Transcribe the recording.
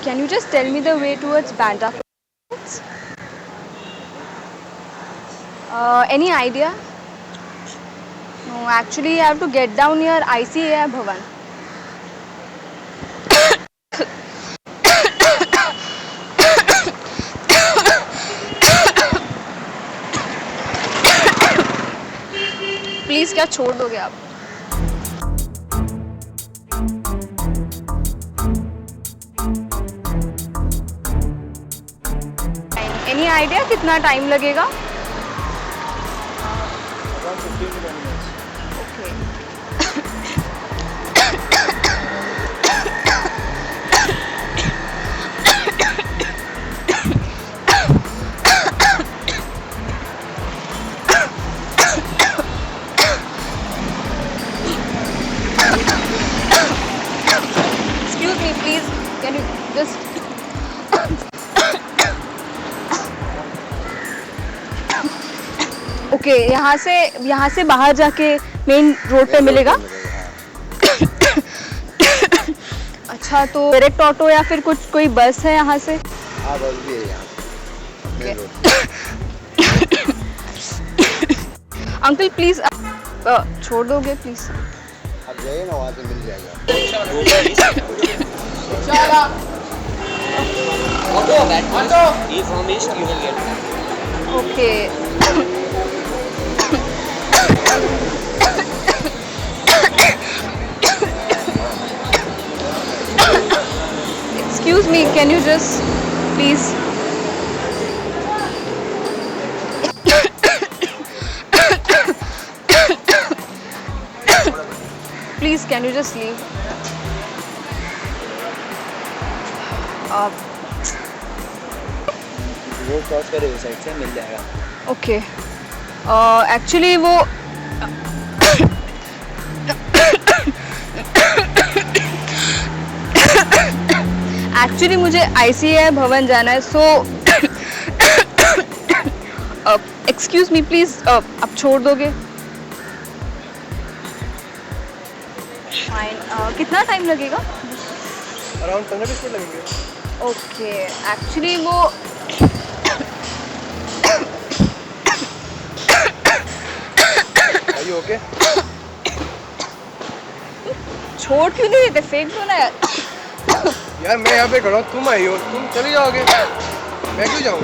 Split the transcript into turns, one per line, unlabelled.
Can you just tell me the way towards Bandra? Any idea? No, actually I have to get down near ICAI Bhavan. Please क्या छोड़ दोगे आप? Any idea कितना time लगेगा?
Around 15 to 20 minutes.
Okay excuse me please can you just okay यहाँ से बाहर जाके मेन रोड पे मिलेगा? अच्छा तो डायरेक्ट ऑटो या फिर कुछ कोई बस है यहाँ से?
हाँ बस भी है यहाँ मेन रोड।
अंकल प्लीज छोड़ दोगे प्लीज?
आप जाइए ना, वहाँ से मिल जाएगा।
Okay excuse me can you just please please can you just leave?
Road cross करे उस साइड से मिल जाएगा।
ओके एक्चुअली वो एक्चुअली मुझे ICAI भवन जाना है सो एक्सक्यूज मी प्लीज आप छोड़ दोगे? फाइन कितना टाइम लगेगा?
अराउंड 15-20 मिनट लगेंगे।
ओके एक्चुअली वो
Are you okay?
छोड़ क्यों नहीं देते? फेंक दो ना यार।
यार मैं यहाँ पे खड़ा हूँ, तुम आई हो, तुम चली जाओगे, मैं क्यों जाऊँ?